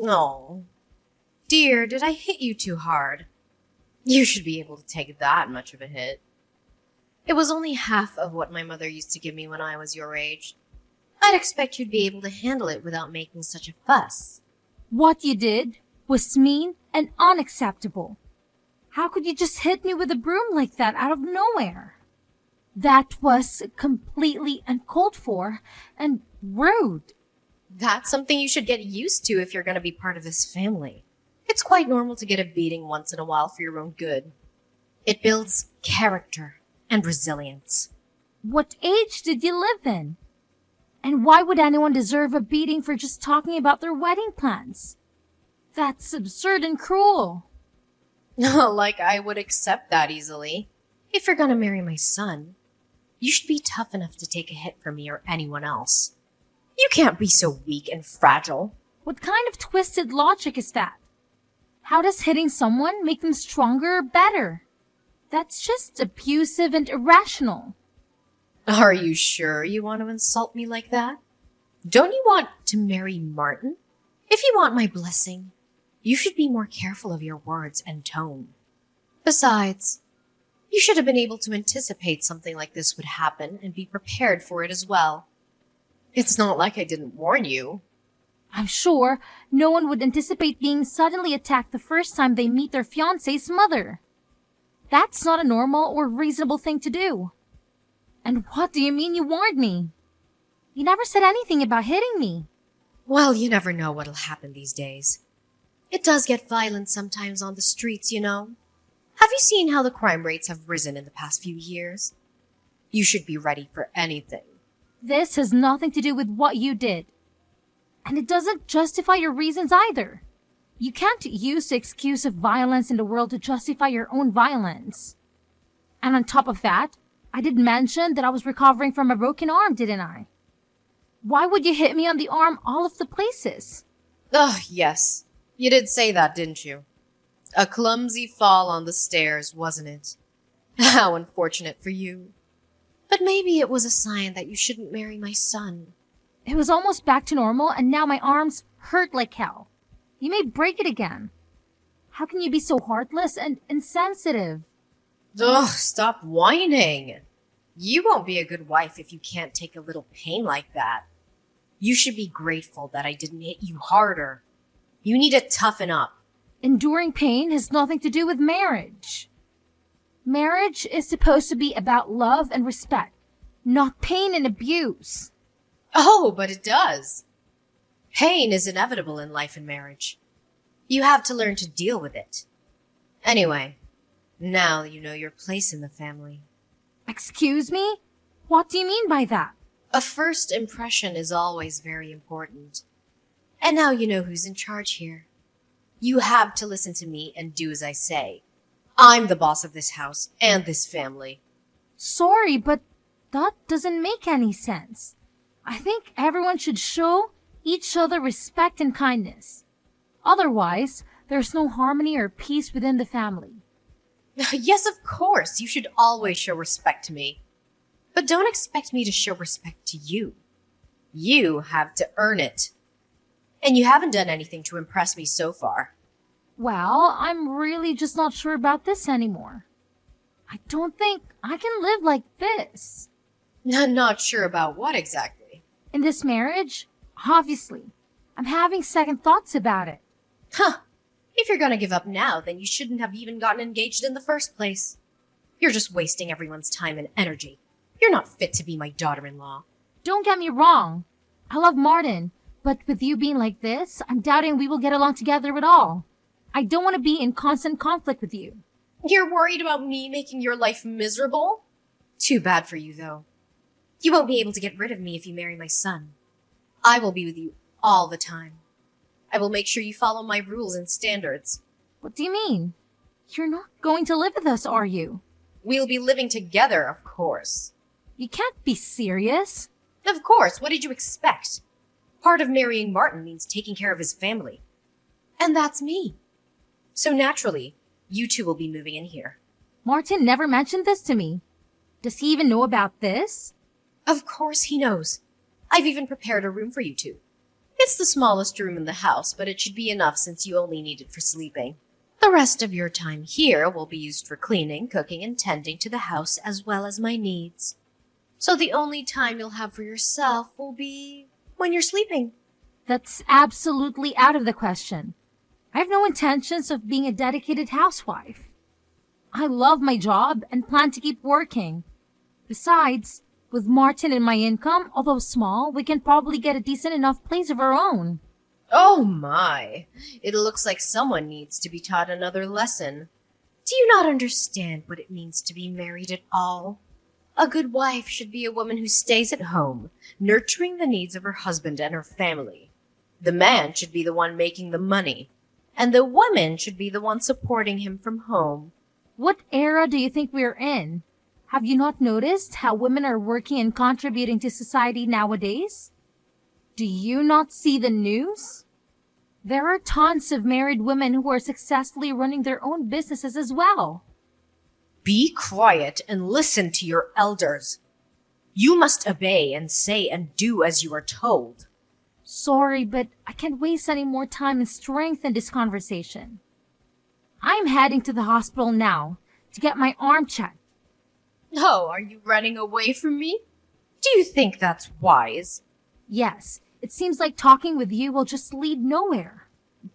Oh, dear, did I hit you too hard? You should be able to take that much of a hit. It was only half of what my mother used to give me when I was your age. I'd expect you'd be able to handle it without making such a fuss. What you did was mean and unacceptable. How could you just hit me with a broom like that out of nowhere? That was completely uncalled for and rude. That's something you should get used to if you're going to be part of this family. It's quite normal to get a beating once in a while for your own good. It builds character and resilience. What age did you live in? And why would anyone deserve a beating for just talking about their wedding plans? That's absurd and cruel. Like I would accept that easily. If you're going to marry my son, you should be tough enough to take a hit from me or anyone else. You can't be so weak and fragile. What kind of twisted logic is that? How does hitting someone make them stronger or better? That's just abusive and irrational. Are you sure you want to insult me like that? Don't you want to marry Martin? If you want my blessing, you should be more careful of your words and tone. Besides, you should have been able to anticipate something like this would happen and be prepared for it as well. It's not like I didn't warn you. I'm sure no one would anticipate being suddenly attacked the first time they meet their fiancé's mother. That's not a normal or reasonable thing to do. And what do you mean you warned me? You never said anything about hitting me. Well, you never know what'll happen these days. It does get violent sometimes on the streets, you know. Have you seen how the crime rates have risen in the past few years? You should be ready for anything. This has nothing to do with what you did. And it doesn't justify your reasons either. You can't use the excuse of violence in the world to justify your own violence. And on top of that, I did mention that I was recovering from a broken arm, didn't I? Why would you hit me on the arm all of the places? Oh, yes. You did say that, didn't you? A clumsy fall on the stairs, wasn't it? How unfortunate for you. But maybe it was a sign that you shouldn't marry my son. It was almost back to normal, and now my arms hurt like hell. You may break it again. How can you be so heartless and insensitive? Ugh, stop whining. You won't be a good wife if you can't take a little pain like that. You should be grateful that I didn't hit you harder. You need to toughen up. Enduring pain has nothing to do with marriage. Marriage is supposed to be about love and respect, not pain and abuse. Oh, but it does. Pain is inevitable in life and marriage. You have to learn to deal with it. Anyway, now you know your place in the family. Excuse me? What do you mean by that? A first impression is always very important. And now you know who's in charge here. You have to listen to me and do as I say. I'm the boss of this house and this family. Sorry, but that doesn't make any sense. I think everyone should show each other respect and kindness. Otherwise, there's no harmony or peace within the family. Yes, of course, you should always show respect to me. But don't expect me to show respect to you. You have to earn it. And you haven't done anything to impress me so far. Well, I'm really just not sure about this anymore. I don't think I can live like this. Not sure about what exactly. In this marriage, obviously. I'm having second thoughts about it. Huh. If you're gonna give up now, then you shouldn't have even gotten engaged in the first place. You're just wasting everyone's time and energy. You're not fit to be my daughter-in-law. Don't get me wrong. I love Martin, but with you being like this, I'm doubting we will get along together at all. I don't want to be in constant conflict with you. You're worried about me making your life miserable? Too bad for you, though. You won't be able to get rid of me if you marry my son. I will be with you all the time. I will make sure you follow my rules and standards. What do you mean? You're not going to live with us, are you? We'll be living together, of course. You can't be serious. Of course, what did you expect? Part of marrying Martin means taking care of his family. And that's me. So naturally, you two will be moving in here. Martin never mentioned this to me. Does he even know about this? Of course he knows. I've even prepared a room for you two. It's the smallest room in the house, but it should be enough since you only need it for sleeping. The rest of your time here will be used for cleaning, cooking, and tending to the house as well as my needs. So the only time you'll have for yourself will be when you're sleeping. That's absolutely out of the question. I have no intentions of being a dedicated housewife. I love my job and plan to keep working. Besides, with Martin and my income, although small, we can probably get a decent enough place of our own. Oh my, it looks like someone needs to be taught another lesson. Do you not understand what it means to be married at all? A good wife should be a woman who stays at home, nurturing the needs of her husband and her family. The man should be the one making the money, and the woman should be the one supporting him from home. What era do you think we're in? Have you not noticed how women are working and contributing to society nowadays? Do you not see the news? There are tons of married women who are successfully running their own businesses as well. Be quiet and listen to your elders. You must obey and say and do as you are told. Sorry, but I can't waste any more time and strength in this conversation. I'm heading to the hospital now to get my arm checked. Oh, are you running away from me? Do you think that's wise? Yes, it seems like talking with you will just lead nowhere.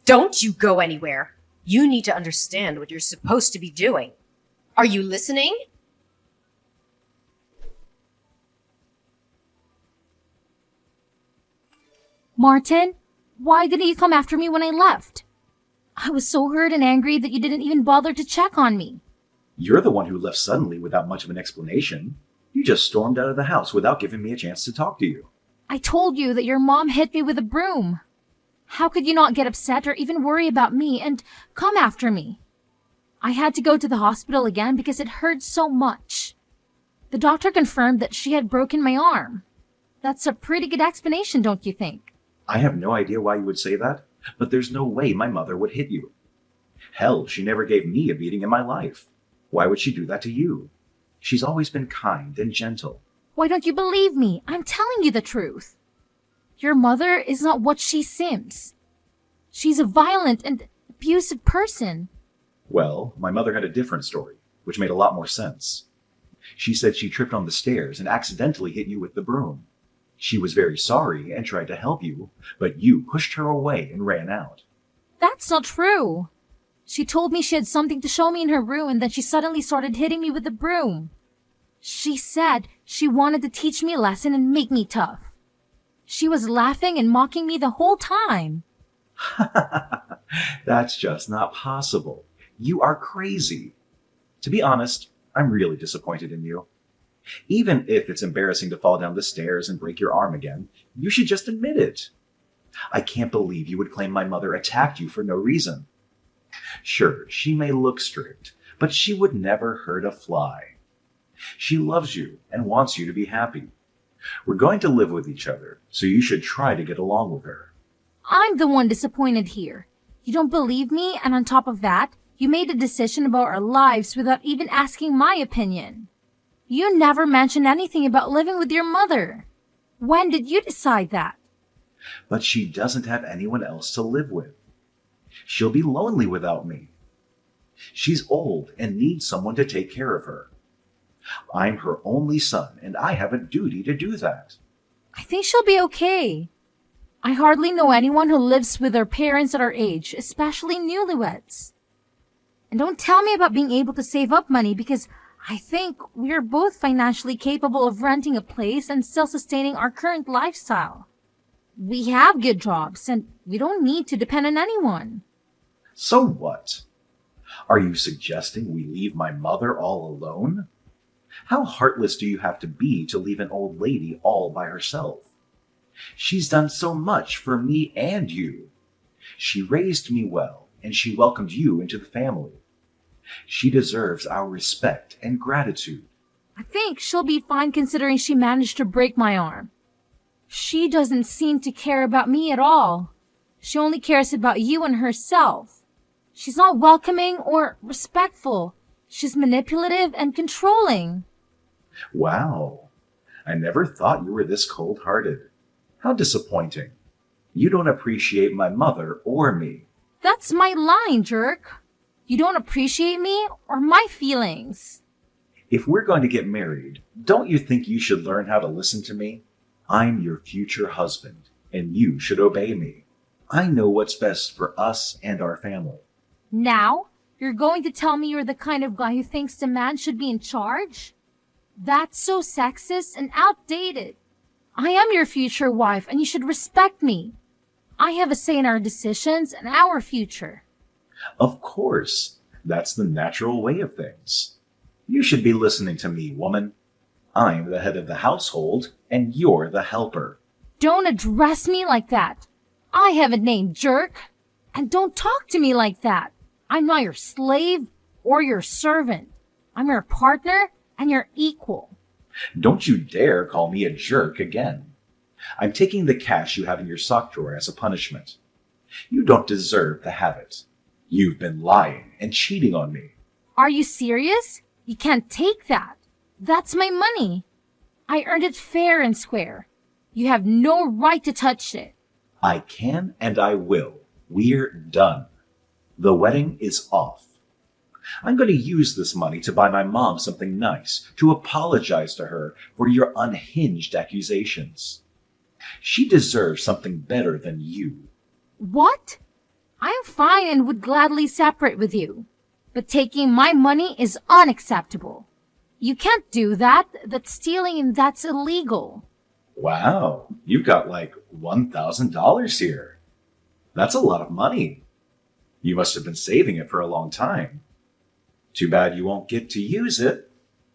Don't you go anywhere. You need to understand what you're supposed to be doing. Are you listening? Martin, why didn't you come after me when I left? I was so hurt and angry that you didn't even bother to check on me. You're the one who left suddenly without much of an explanation. You just stormed out of the house without giving me a chance to talk to you. I told you that your mom hit me with a broom. How could you not get upset or even worry about me and come after me? I had to go to the hospital again because it hurt so much. The doctor confirmed that she had broken my arm. That's a pretty good explanation, don't you think? I have no idea why you would say that, but there's no way my mother would hit you. Hell, she never gave me a beating in my life. Why would she do that to you? She's always been kind and gentle. Why don't you believe me? I'm telling you the truth. Your mother is not what she seems. She's a violent and abusive person. Well, my mother had a different story, which made a lot more sense. She said she tripped on the stairs and accidentally hit you with the broom. She was very sorry and tried to help you, but you pushed her away and ran out. That's not true. She told me she had something to show me in her room and then she suddenly started hitting me with the broom. She said she wanted to teach me a lesson and make me tough. She was laughing and mocking me the whole time. That's just not possible. You are crazy. To be honest, I'm really disappointed in you. Even if it's embarrassing to fall down the stairs and break your arm again, you should just admit it. I can't believe you would claim my mother attacked you for no reason. Sure, she may look strict, but she would never hurt a fly. She loves you and wants you to be happy. We're going to live with each other, so you should try to get along with her. I'm the one disappointed here. You don't believe me, and on top of that, you made a decision about our lives without even asking my opinion. You never mentioned anything about living with your mother. When did you decide that? But she doesn't have anyone else to live with. She'll be lonely without me. She's old and needs someone to take care of her. I'm her only son, and I have a duty to do that. I think she'll be okay. I hardly know anyone who lives with their parents at our age, especially newlyweds. And don't tell me about being able to save up money because I think we're both financially capable of renting a place and still sustaining our current lifestyle. We have good jobs and we don't need to depend on anyone. So what? Are you suggesting we leave my mother all alone? How heartless do you have to be to leave an old lady all by herself? She's done so much for me and you. She raised me well, and she welcomed you into the family. She deserves our respect and gratitude. I think she'll be fine considering she managed to break my arm. She doesn't seem to care about me at all. She only cares about you and herself. She's not welcoming or respectful. She's manipulative and controlling. Wow. I never thought you were this cold-hearted. How disappointing. You don't appreciate my mother or me. That's my line, jerk. You don't appreciate me or my feelings. If we're going to get married, don't you think you should learn how to listen to me? I'm your future husband, and you should obey me. I know what's best for us and our family. Now, you're going to tell me you're the kind of guy who thinks the man should be in charge? That's so sexist and outdated. I am your future wife, and you should respect me. I have a say in our decisions and our future. Of course, that's the natural way of things. You should be listening to me, woman. I'm the head of the household, and you're the helper. Don't address me like that. I have a name, jerk. And don't talk to me like that. I'm not your slave or your servant. I'm your partner and your equal. Don't you dare call me a jerk again. I'm taking the cash you have in your sock drawer as a punishment. You don't deserve to have it. You've been lying and cheating on me. Are you serious? You can't take that. That's my money. I earned it fair and square. You have no right to touch it. I can and I will. We're done. The wedding is off. I'm going to use this money to buy my mom something nice, to apologize to her for your unhinged accusations. She deserves something better than you. What? I'm fine and would gladly separate with you. But taking my money is unacceptable. You can't do that. That's stealing and that's illegal. Wow, you've got like $1,000 here. That's a lot of money. You must have been saving it for a long time. Too bad you won't get to use it.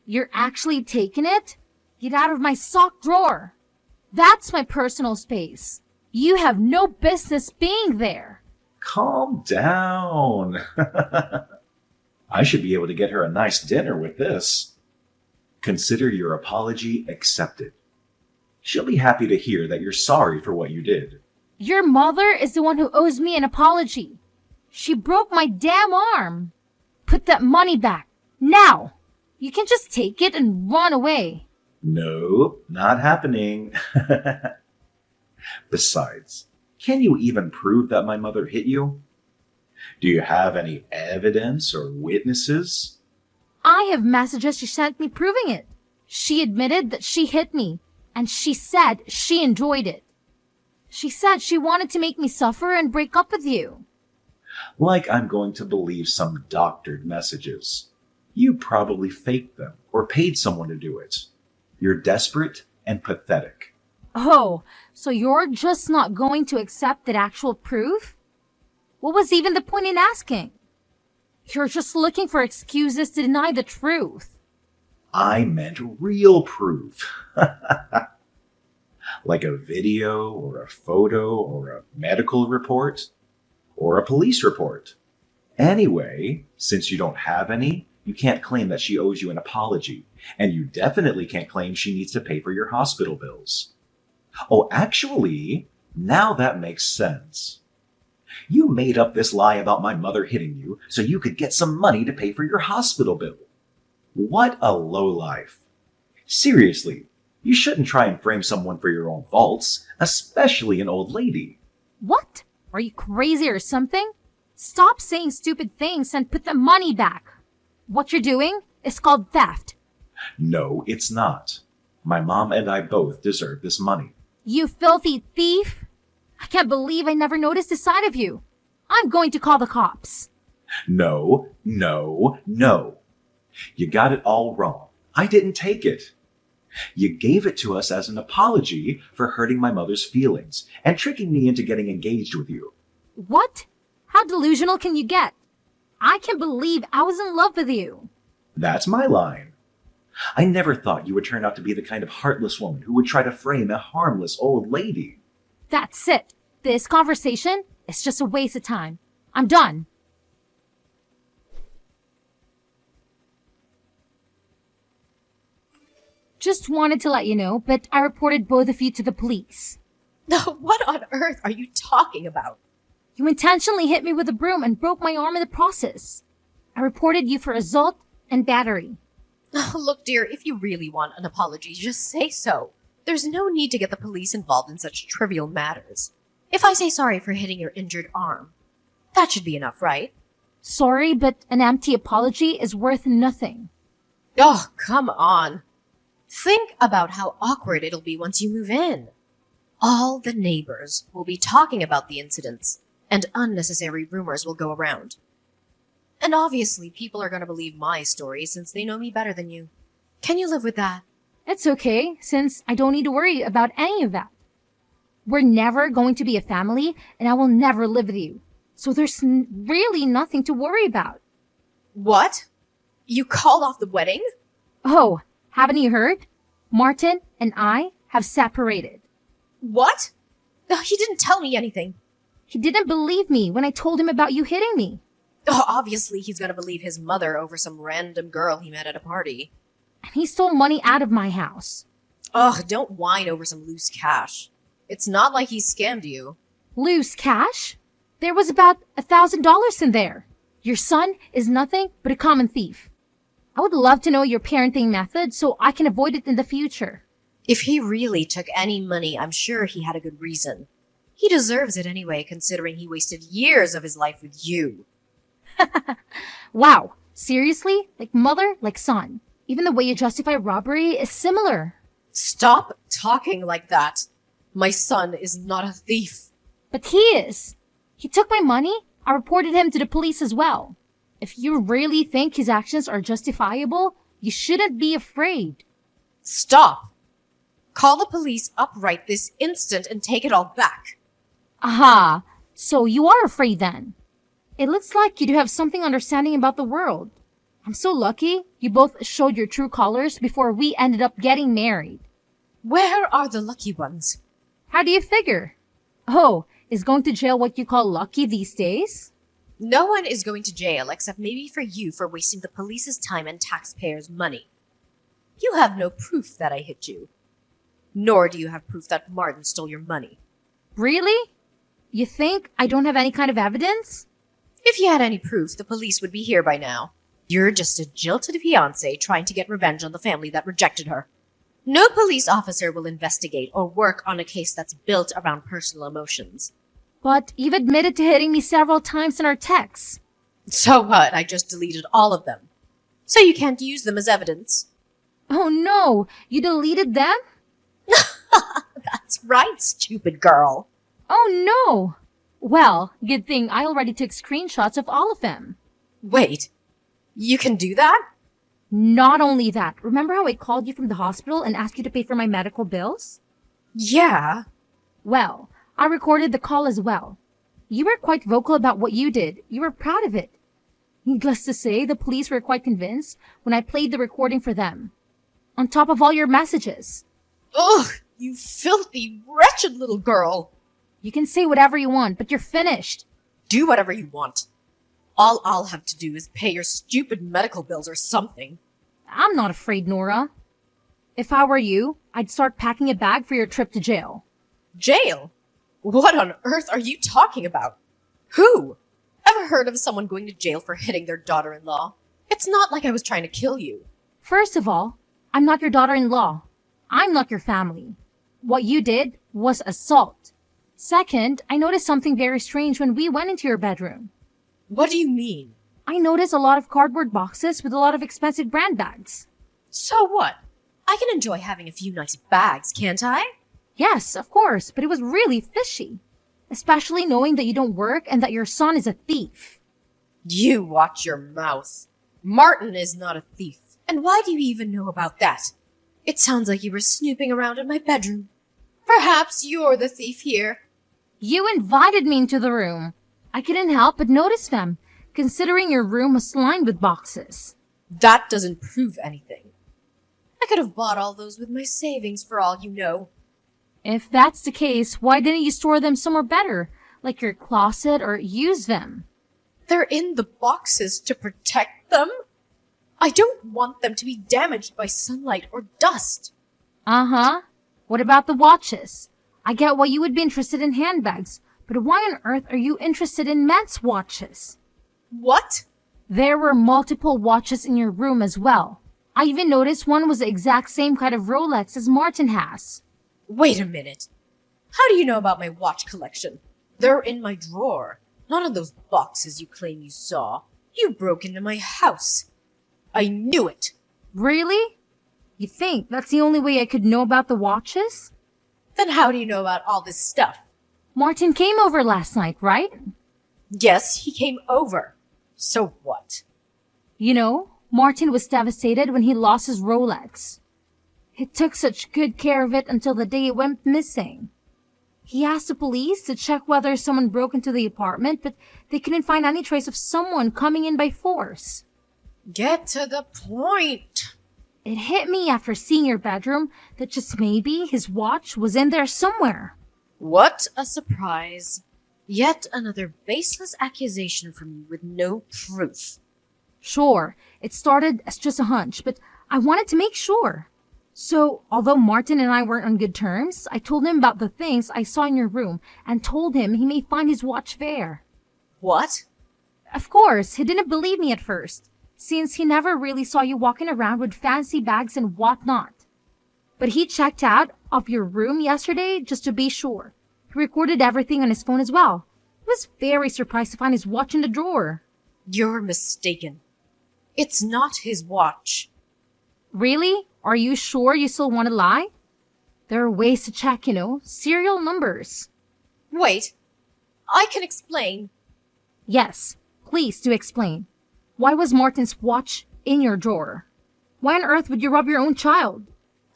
You're actually taking it? Get out of my sock drawer. That's my personal space. You have no business being there. Calm down. I should be able to get her a nice dinner with this. Consider your apology accepted. She'll be happy to hear that you're sorry for what you did. Your mother is the one who owes me an apology. She broke my damn arm. Put that money back. Now! You can just take it and run away. No, not happening. Besides, can you even prove that my mother hit you? Do you have any evidence or witnesses? I have messages she sent me proving it. She admitted that she hit me, and she said she enjoyed it. She said she wanted to make me suffer and break up with you. Like I'm going to believe some doctored messages. You probably faked them or paid someone to do it. You're desperate and pathetic. Oh, so you're just not going to accept that actual proof? What was even the point in asking? You're just looking for excuses to deny the truth. I meant real proof. Like a video or a photo or a medical report or a police report. Anyway, since you don't have any, you can't claim that she owes you an apology, and you definitely can't claim she needs to pay for your hospital bills. Oh, actually, now that makes sense. You made up this lie about my mother hitting you so you could get some money to pay for your hospital bill. What a lowlife. Seriously, you shouldn't try and frame someone for your own faults, especially an old lady. What? Are you crazy or something? Stop saying stupid things and put the money back. What you're doing is called theft. No, it's not. My mom and I both deserve this money. You filthy thief! I can't believe I never noticed this side of you. I'm going to call the cops. No, no, no. You got it all wrong. I didn't take it. You gave it to us as an apology for hurting my mother's feelings and tricking me into getting engaged with you. What? How delusional can you get? I can't believe I was in love with you. That's my line. I never thought you would turn out to be the kind of heartless woman who would try to frame a harmless old lady. That's it. This conversation is just a waste of time. I'm done. Just wanted to let you know, but I reported both of you to the police. What on earth are you talking about? You intentionally hit me with a broom and broke my arm in the process. I reported you for assault and battery. Look, dear, if you really want an apology, just say so. There's no need to get the police involved in such trivial matters. If I say sorry for hitting your injured arm, that should be enough, right? Sorry, but an empty apology is worth nothing. Oh, come on. Think about how awkward it'll be once you move in. All the neighbors will be talking about the incidents, and unnecessary rumors will go around. And obviously, people are going to believe my story since they know me better than you. Can you live with that? It's okay, since I don't need to worry about any of that. We're never going to be a family, and I will never live with you. So there's really nothing to worry about. What? You called off the wedding? Oh, haven't you heard? Martin and I have separated. What? Oh, he didn't tell me anything. He didn't believe me when I told him about you hitting me. Oh, obviously he's gonna believe his mother over some random girl he met at a party. And he stole money out of my house. Ugh, don't whine over some loose cash. It's not like he scammed you. Loose cash? There was about $1,000 in there. Your son is nothing but a common thief. I would love to know your parenting method so I can avoid it in the future. If he really took any money, I'm sure he had a good reason. He deserves it anyway, considering he wasted years of his life with you. Wow, seriously? Like mother, like son. Even the way you justify robbery is similar. Stop talking like that. My son is not a thief. But he is. He took my money. I reported him to the police as well. If you really think his actions are justifiable, you shouldn't be afraid. Stop. Call the police up right this instant and take it all back. Aha, so you are afraid then. It looks like you do have something understanding about the world. I'm so lucky you both showed your true colors before we ended up getting married. Where are the lucky ones? How do you figure? Oh, is going to jail what you call lucky these days? No one is going to jail except maybe for you for wasting the police's time and taxpayers' money. You have no proof that I hit you. Nor do you have proof that Martin stole your money. Really? You think I don't have any kind of evidence? If you had any proof, the police would be here by now. You're just a jilted fiancé trying to get revenge on the family that rejected her. No police officer will investigate or work on a case that's built around personal emotions. But you've admitted to hitting me several times in our texts. So what? I just deleted all of them. So you can't use them as evidence. Oh no, you deleted them? That's right, stupid girl. Oh no! Well, good thing I already took screenshots of all of them. Wait, you can do that? Not only that, remember how I called you from the hospital and asked you to pay for my medical bills? Yeah. Well, I recorded the call as well. You were quite vocal about what you did. You were proud of it. Needless to say, the police were quite convinced when I played the recording for them. On top of all your messages. Ugh, you filthy, wretched little girl. You can say whatever you want, but you're finished. Do whatever you want. All I'll have to do is pay your stupid medical bills or something. I'm not afraid, Nora. If I were you, I'd start packing a bag for your trip to jail. Jail? What on earth are you talking about? Who? Ever heard of someone going to jail for hitting their daughter-in-law? It's not like I was trying to kill you. First of all, I'm not your daughter-in-law. I'm not your family. What you did was assault. Second, I noticed something very strange when we went into your bedroom. What do you mean? I noticed a lot of cardboard boxes with a lot of expensive brand bags. So what? I can enjoy having a few nice bags, can't I? Yes, of course, but it was really fishy. Especially knowing that you don't work and that your son is a thief. You watch your mouth. Martin is not a thief. And why do you even know about that? It sounds like you were snooping around in my bedroom. Perhaps you're the thief here. You invited me into the room. I couldn't help but notice them, considering your room was lined with boxes. That doesn't prove anything. I could have bought all those with my savings for all you know. If that's the case, why didn't you store them somewhere better, like your closet, or use them? They're in the boxes to protect them. I don't want them to be damaged by sunlight or dust. Uh-huh. What about the watches? I get why you would be interested in handbags, but why on earth are you interested in men's watches? What? There were multiple watches in your room as well. I even noticed one was the exact same kind of Rolex as Martin has. Wait a minute. How do you know about my watch collection? They're in my drawer, not in those boxes you claim you saw. You broke into my house. I knew it. Really? You think that's the only way I could know about the watches? Then how do you know about all this stuff? Martin came over last night, right? Yes, he came over. So what? You know, Martin was devastated when he lost his Rolex. He took such good care of it until the day it went missing. He asked the police to check whether someone broke into the apartment, but they couldn't find any trace of someone coming in by force. Get to the point. It hit me after seeing your bedroom that just maybe his watch was in there somewhere. What a surprise. Yet another baseless accusation from you with no proof. Sure, it started as just a hunch, but I wanted to make sure. So, although Martin and I weren't on good terms, I told him about the things I saw in your room and told him he may find his watch there. What? Of course, he didn't believe me at first, since he never really saw you walking around with fancy bags and whatnot. But he checked out of your room yesterday just to be sure. He recorded everything on his phone as well. He was very surprised to find his watch in the drawer. You're mistaken. It's not his watch. Really? Are you sure you still want to lie? There are ways to check, serial numbers. Wait, I can explain. Yes, please do explain. Why was Martin's watch in your drawer? Why on earth would you rob your own child?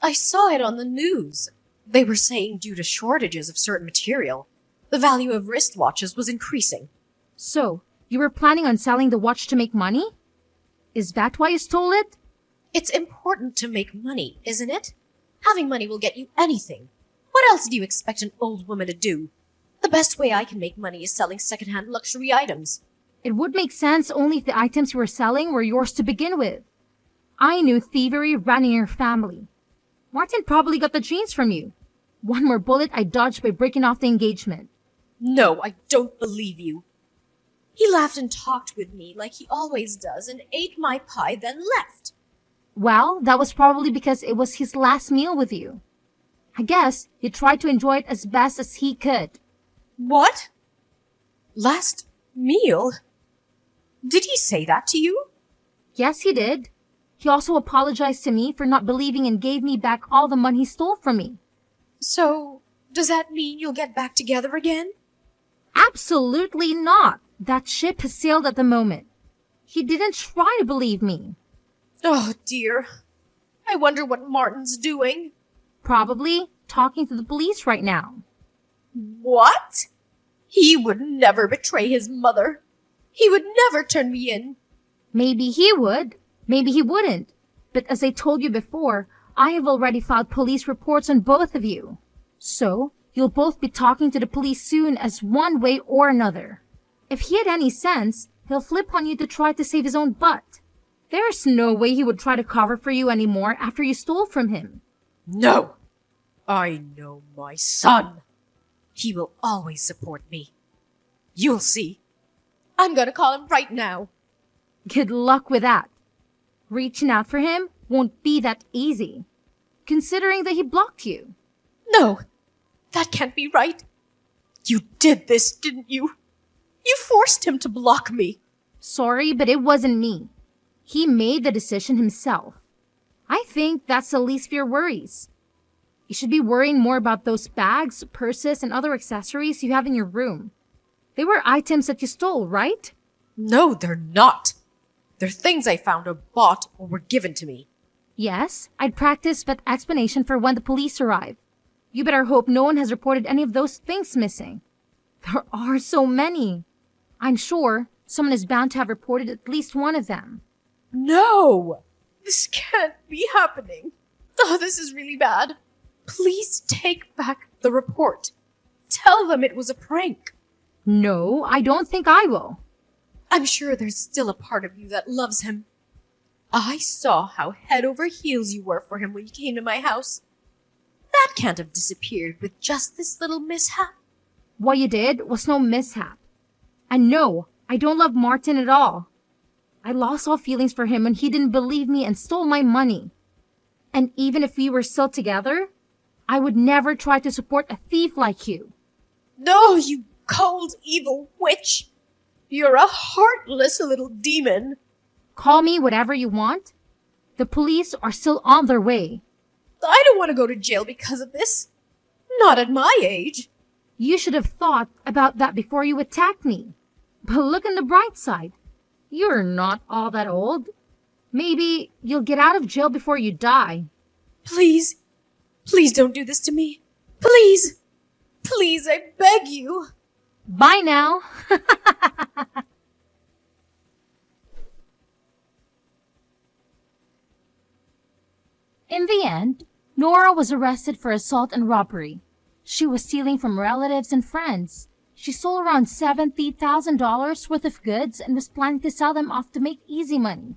I saw it on the news. They were saying due to shortages of certain material, the value of wristwatches was increasing. So, you were planning on selling the watch to make money? Is that why you stole it? It's important to make money, isn't it? Having money will get you anything. What else do you expect an old woman to do? The best way I can make money is selling secondhand luxury items. It would make sense only if the items you were selling were yours to begin with. I knew thievery ran in your family. Martin probably got the genes from you. One more bullet I dodged by breaking off the engagement. No, I don't believe you. He laughed and talked with me like he always does and ate my pie, then left. Well, that was probably because it was his last meal with you. I guess he tried to enjoy it as best as he could. What? Last meal? Did he say that to you? Yes, he did. He also apologized to me for not believing and gave me back all the money he stole from me. So, does that mean you'll get back together again? Absolutely not. That ship has sailed at the moment. He didn't try to believe me. Oh, dear. I wonder what Martin's doing. Probably talking to the police right now. What? He would never betray his mother. He would never turn me in. Maybe he would. Maybe he wouldn't. But as I told you before, I have already filed police reports on both of you. So, you'll both be talking to the police soon as one way or another. If he had any sense, he'll flip on you to try to save his own butt. There's no way he would try to cover for you anymore after you stole from him. No. I know my son. He will always support me. You'll see. I'm gonna call him right now. Good luck with that. Reaching out for him won't be that easy, considering that he blocked you. No, that can't be right. You did this, didn't you? You forced him to block me. Sorry, but it wasn't me. He made the decision himself. I think that's the least of your worries. You should be worrying more about those bags, purses, and other accessories you have in your room. They were items that you stole, right? No, they're not. They're things I found or bought or were given to me. Yes, I'd practice that explanation for when the police arrive. You better hope no one has reported any of those things missing. There are so many. I'm sure someone is bound to have reported at least one of them. No! This can't be happening. Oh, this is really bad. Please take back the report. Tell them it was a prank. No, I don't think I will. I'm sure there's still a part of you that loves him. I saw how head over heels you were for him when you came to my house. That can't have disappeared with just this little mishap. What you did was no mishap. And no, I don't love Martin at all. I lost all feelings for him when he didn't believe me and stole my money. And even if we were still together, I would never try to support a thief like you. No, you cold, evil witch! You're a heartless little demon. Call me whatever you want. The police are still on their way. I don't want to go to jail because of this. Not at my age. You should have thought about that before you attacked me. But look on the bright side. You're not all that old. Maybe you'll get out of jail before you die. Please, please don't do this to me. Please, please, I beg you. Bye now. In the end, Nora was arrested for assault and robbery. She was stealing from relatives and friends. She stole around $70,000 worth of goods and was planning to sell them off to make easy money.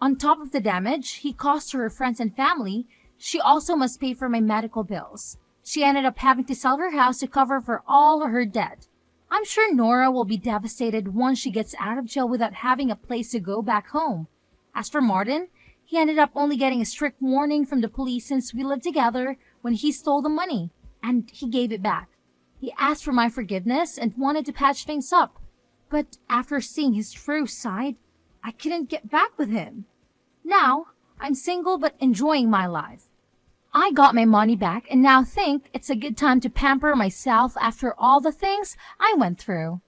On top of the damage he caused to her friends and family, she also must pay for my medical bills. She ended up having to sell her house to cover for all her debt. I'm sure Nora will be devastated once she gets out of jail without having a place to go back home. As for Martin, he ended up only getting a strict warning from the police since we lived together when he stole the money, and he gave it back. He asked for my forgiveness and wanted to patch things up, but after seeing his true side, I couldn't get back with him. Now, I'm single but enjoying my life. I got my money back and now think it's a good time to pamper myself after all the things I went through.